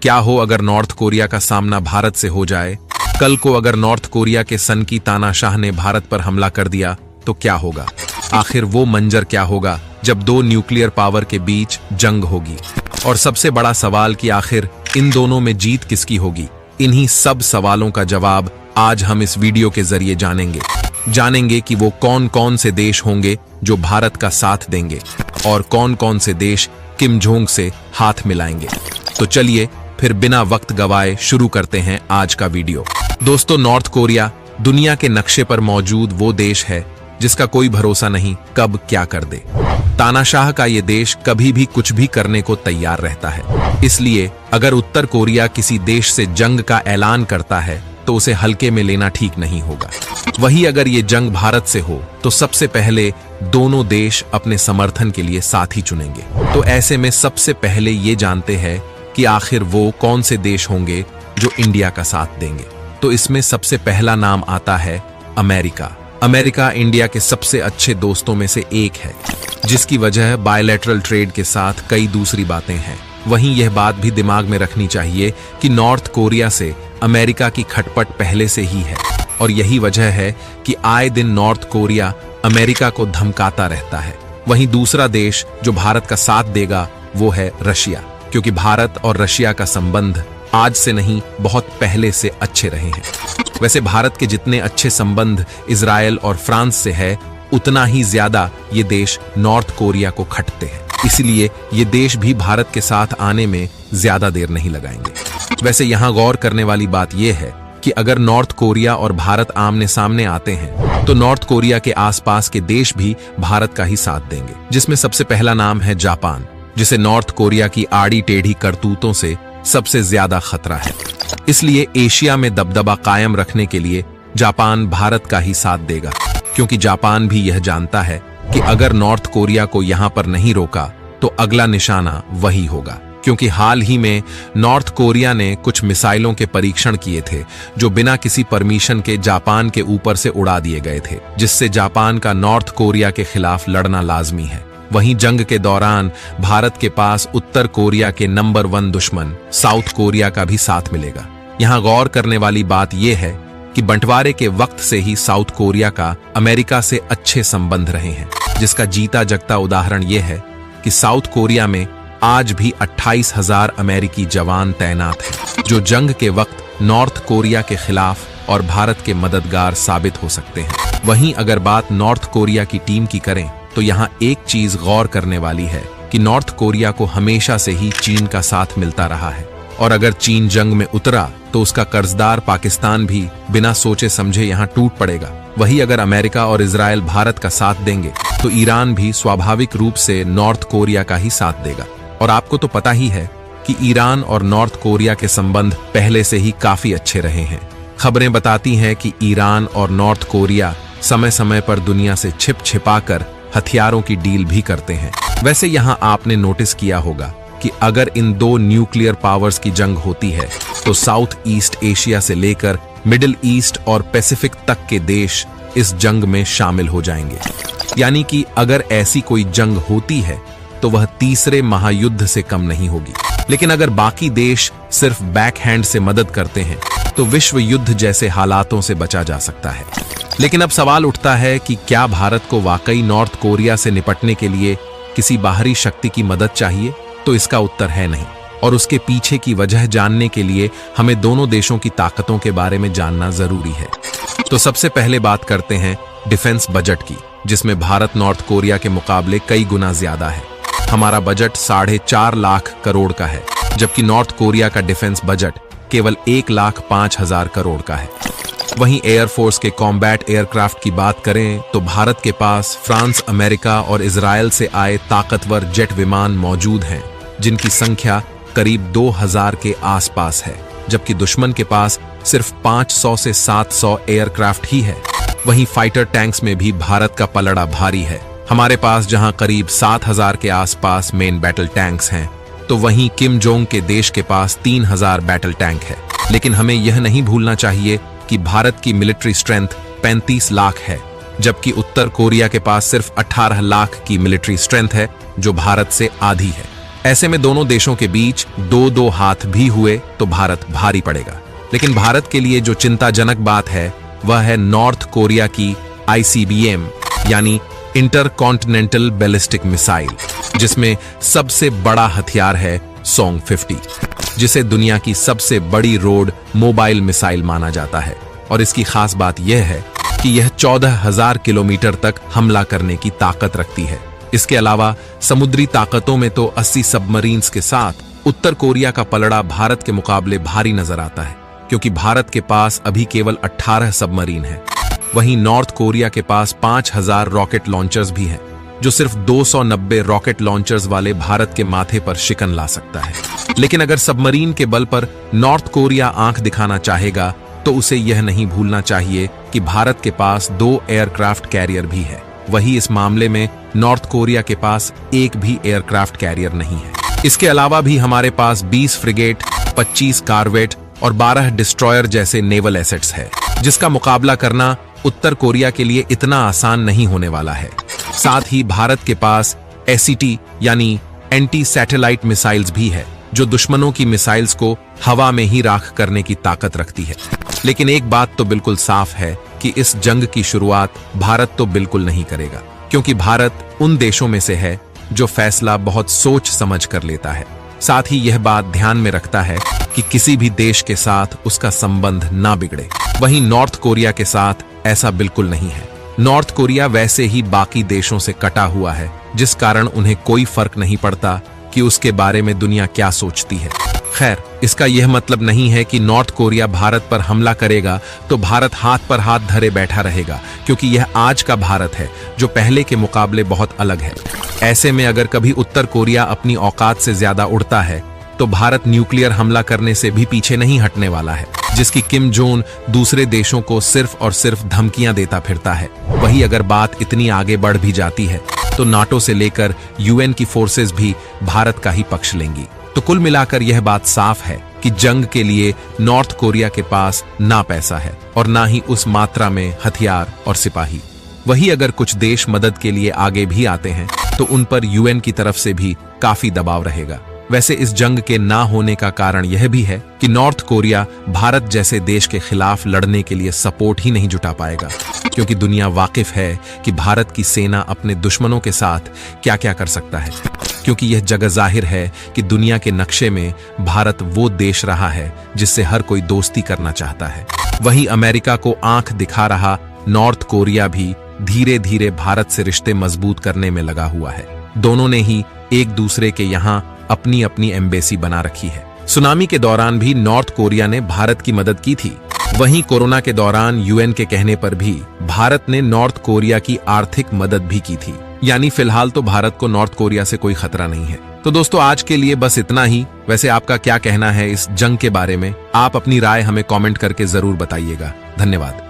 क्या हो अगर नॉर्थ कोरिया का सामना भारत से हो जाए? कल को अगर नॉर्थ कोरिया के सन की तानाशाह ने भारत पर हमला कर दिया तो क्या होगा? आखिर वो मंजर क्या होगा जब दो न्यूक्लियर पावर के बीच जंग होगी? और सबसे बड़ा सवाल कि आखिर इन दोनों में जीत किसकी होगी? इन्हीं सब सवालों का जवाब आज हम इस वीडियो के जरिए जानेंगे कि वो कौन कौन से देश होंगे जो भारत का साथ देंगे और कौन कौन से देश किम जोंग से हाथ मिलाएंगे। तो चलिए फिर बिना वक्त गवाए शुरू करते हैं आज का वीडियो। दोस्तों, नॉर्थ कोरिया दुनिया के नक्शे पर मौजूद वो देश है जिसका कोई भरोसा नहीं कब क्या कर दे। तानाशाह का ये देश कभी भी कुछ भी करने को तैयार रहता है। इसलिए अगर उत्तर कोरिया किसी देश से जंग का ऐलान करता है तो उसे हल्के में लेना ठीक नहीं होगा। वही अगर ये जंग भारत से हो तो सबसे पहले दोनों देश अपने समर्थन के लिए साथी चुनेंगे। तो ऐसे में सबसे पहले ये जानते हैं कि आखिर वो कौन से देश होंगे जो इंडिया का साथ देंगे। तो इसमें सबसे पहला नाम आता है अमेरिका। अमेरिका इंडिया के सबसे अच्छे दोस्तों में से एक है, जिसकी वजह बायलैटरल ट्रेड के साथ कई दूसरी बातें हैं। वहीं यह बात भी दिमाग में रखनी चाहिए कि नॉर्थ कोरिया से अमेरिका की खटपट पहले से ही है और यही वजह है कि आए दिन नॉर्थ कोरिया अमेरिका को धमकाता रहता है। वहीं दूसरा देश जो भारत का साथ देगा वो है रशिया, क्योंकि भारत और रशिया का संबंध आज से नहीं बहुत पहले से अच्छे रहे हैं। वैसे भारत के जितने अच्छे संबंध इजराइल और फ्रांस से है, उतना ही ज्यादा ये देश नॉर्थ कोरिया को खटते हैं। इसलिए ये देश भी भारत के साथ आने में ज्यादा देर नहीं लगाएंगे। वैसे यहाँ गौर करने वाली बात यह है कि अगर नॉर्थ कोरिया और भारत आमने सामने आते हैं तो नॉर्थ कोरिया के आसपास के देश भी भारत का ही साथ देंगे, जिसमें सबसे पहला नाम है जापान, जिसे नॉर्थ कोरिया की आड़ी टेढ़ी करतूतों से सबसे ज्यादा खतरा है। इसलिए एशिया में दबदबा कायम रखने के लिए जापान भारत का ही साथ देगा, क्योंकि जापान भी यह जानता है कि अगर नॉर्थ कोरिया को यहां पर नहीं रोका तो अगला निशाना वही होगा। क्योंकि हाल ही में नॉर्थ कोरिया ने कुछ मिसाइलों के परीक्षण किए थे जो बिना किसी परमिशन के जापान के ऊपर से उड़ा दिए गए थे, जिससे जापान का नॉर्थ कोरिया के खिलाफ लड़ना लाजमी है। वहीं जंग के दौरान भारत के पास उत्तर कोरिया के नंबर 1 दुश्मन साउथ कोरिया का भी साथ मिलेगा। यहां गौर करने वाली बात यह है कि बंटवारे के वक्त से ही साउथ कोरिया का अमेरिका से अच्छे संबंध रहे हैं, जिसका जीता जगता उदाहरण यह है कि साउथ कोरिया में आज भी 28,000 अमेरिकी जवान तैनात हैं, जो जंग के वक्त नॉर्थ कोरिया के खिलाफ और भारत के मददगार साबित हो सकते हैं। वहीं अगर बात नॉर्थ कोरिया की टीम की करें तो यहाँ एक चीज गौर करने वाली है कि नॉर्थ कोरिया को हमेशा से ही चीन का साथ मिलता रहा है और अगर चीन जंग में उतरा तो उसका कर्जदार पाकिस्तान भी बिना सोचे समझे यहाँ टूट पड़ेगा। वही अगर अमेरिका और इजराइल भारत का साथ देंगे तो ईरान भी स्वाभाविक रूप से नॉर्थ कोरिया का ही साथ देगा। और आपको तो पता ही है कि ईरान और नॉर्थ कोरिया के संबंध पहले से ही काफी अच्छे रहे हैं। खबरें बताती हैं कि ईरान और नॉर्थ कोरिया समय समय पर दुनिया से छिपाकर हथियारों की डील भी करते हैं। वैसे यहाँ आपने नोटिस किया होगा कि अगर इन दो न्यूक्लियर पावर्स की जंग होती है तो साउथ ईस्ट एशिया से लेकर मिडिल ईस्ट और पैसिफिक तक के देश इस जंग में शामिल हो जाएंगे। यानी कि अगर ऐसी कोई जंग होती है तो वह तीसरे महायुद्ध से कम नहीं होगी। लेकिन अगर बाकी देश सिर्फ बैकहैंड से मदद करते हैं तो विश्व युद्ध जैसे हालातों से बचा जा सकता है। लेकिन अब सवाल उठता है कि क्या भारत को वाकई नॉर्थ कोरिया से निपटने के लिए किसी बाहरी शक्ति की मदद चाहिए? तो इसका उत्तर है नहीं। और उसके पीछे की वजह जानने के लिए हमें दोनों देशों की ताकतों के बारे में जानना जरूरी है। तो सबसे पहले बात करते हैं डिफेंस बजट की, जिसमें भारत नॉर्थ कोरिया के मुकाबले कई गुना ज्यादा है। हमारा बजट 4.5 लाख करोड़ का है, जबकि नॉर्थ कोरिया का डिफेंस बजट केवल 1,05,000 करोड़ का है। वहीं एयरफोर्स के कॉम्बैट एयरक्राफ्ट की बात करें तो भारत के पास फ्रांस, अमेरिका और इजराइल से आए ताकतवर जेट विमान मौजूद हैं, जिनकी संख्या करीब 2,000 के आसपास है, जबकि दुश्मन के पास सिर्फ 500 से 700 एयरक्राफ्ट ही है। वहीं फाइटर टैंक्स में भी भारत का पलड़ा भारी है। हमारे पास जहां करीब 7,000 के आसपास मेन बैटल टैंक्स हैं, तो वहीं किम जोंग के देश के पास 3,000 बैटल टैंक है। लेकिन हमें यह नहीं भूलना चाहिए कि भारत की मिलिट्री स्ट्रेंथ 35 लाख है, जबकि उत्तर कोरिया के पास सिर्फ 18 लाख की मिलिट्री स्ट्रेंथ है, जो भारत से आधी है। ऐसे में दोनों देशों के बीच दो दो हाथ भी हुए तो भारत भारी पड़ेगा। लेकिन भारत के लिए जो चिंताजनक बात है वह है नॉर्थ कोरिया की ICBM यानी इंटरकॉन्टिनेंटल बैलिस्टिक मिसाइल, जिसमें सबसे बड़ा हथियार है सोंग 50, जिसे दुनिया की सबसे बड़ी रोड मोबाइल मिसाइल माना जाता है। और इसकी खास बात यह है कि यह 14,000 किलोमीटर तक हमला करने की ताकत रखती है। इसके अलावा समुद्री ताकतों में तो 80 सबमरीन्स के साथ उत्तर कोरिया का पलड़ा भारत के मुकाबले भारी नजर आता है, क्योंकि भारत के पास अभी केवल 18 सबमरीन है। वहीं नॉर्थ कोरिया के पास 5,000 रॉकेट लॉन्चर्स भी हैं, जो सिर्फ 290 रॉकेट लॉन्चर्स वाले भारत के माथे पर शिकन ला सकता है। लेकिन अगर सबमरीन के बल पर नॉर्थ कोरिया आंख दिखाना चाहेगा तो उसे यह नहीं भूलना चाहिए कि भारत के पास 2 एयरक्राफ्ट कैरियर भी है। वही इस मामले में नॉर्थ कोरिया के पास एक भी एयरक्राफ्ट कैरियर नहीं है। इसके अलावा भी हमारे पास 20 फ्रिगेट, 25 कार्वेट और 12 डिस्ट्रॉयर जैसे नेवल एसेट्स है, जिसका मुकाबला करना उत्तर कोरिया के लिए इतना आसान नहीं होने वाला है। साथ ही भारत के पास SET यानी एंटी सैटेलाइट मिसाइल्स भी है, जो दुश्मनों की मिसाइल्स को हवा में ही राख करने की ताकत रखती है। लेकिन एक बात तो बिल्कुल साफ है कि इस जंग की शुरुआत भारत तो बिल्कुल नहीं करेगा, क्योंकि भारत उन देशों में से है जो फैसला बहुत सोच समझ कर लेता है। साथ ही यह बात ध्यान में रखता है कि किसी भी देश के साथ उसका संबंध ना बिगड़े। वहीं नॉर्थ कोरिया के साथ ऐसा बिल्कुल नहीं है। नॉर्थ कोरिया वैसे ही बाकी देशों से कटा हुआ है, जिस कारण उन्हें कोई फर्क नहीं पड़ता कि उसके बारे में दुनिया क्या सोचती है। खैर, इसका यह मतलब नहीं है कि नॉर्थ कोरिया भारत पर हमला करेगा तो भारत हाथ पर हाथ धरे बैठा रहेगा, क्योंकि यह आज का भारत है जो पहले के मुकाबले बहुत अलग है। ऐसे में अगर कभी उत्तर कोरिया अपनी औकात से ज्यादा उड़ता है तो भारत न्यूक्लियर हमला करने से भी पीछे नहीं हटने वाला है, जिसकी किम जोंग दूसरे देशों को सिर्फ और सिर्फ धमकियां देता फिरता है। वही अगर बात इतनी आगे बढ़ भी जाती है तो नाटो से लेकर UN की फोर्सेस भी भारत का ही पक्ष लेंगी। तो कुल मिलाकर यह बात साफ है कि जंग के लिए नॉर्थ कोरिया के पास ना पैसा है और ना ही उस मात्रा में हथियार और सिपाही। वही अगर कुछ देश मदद के लिए आगे भी आते हैं तो उन पर UN की तरफ से भी काफी दबाव रहेगा। वैसे इस जंग के ना होने का कारण यह भी है कि नॉर्थ कोरिया भारत जैसे देश के खिलाफ लड़ने के लिए सपोर्ट ही नहीं जुटा पाएगा, क्योंकि दुनिया वाकिफ है कि भारत की सेना अपने दुश्मनों के साथ क्या क्या कर सकता है। क्योंकि यह जगह जाहिर है कि दुनिया के नक्शे में भारत वो देश रहा है जिससे हर कोई दोस्ती करना चाहता है। वहीं अमेरिका को आंख दिखा रहा नॉर्थ कोरिया भी धीरे धीरे भारत से रिश्ते मजबूत करने में लगा हुआ है। दोनों ने ही एक दूसरे के यहाँ अपनी अपनी एम्बेसी बना रखी है। सुनामी के दौरान भी नॉर्थ कोरिया ने भारत की मदद की थी। वहीं कोरोना के दौरान UN के कहने पर भी भारत ने नॉर्थ कोरिया की आर्थिक मदद भी की थी। यानी फिलहाल तो भारत को नॉर्थ कोरिया से कोई खतरा नहीं है। तो दोस्तों, आज के लिए बस इतना ही। वैसे आपका क्या कहना है इस जंग के बारे में? आप अपनी राय हमें कमेंट करके जरूर बताइएगा। धन्यवाद।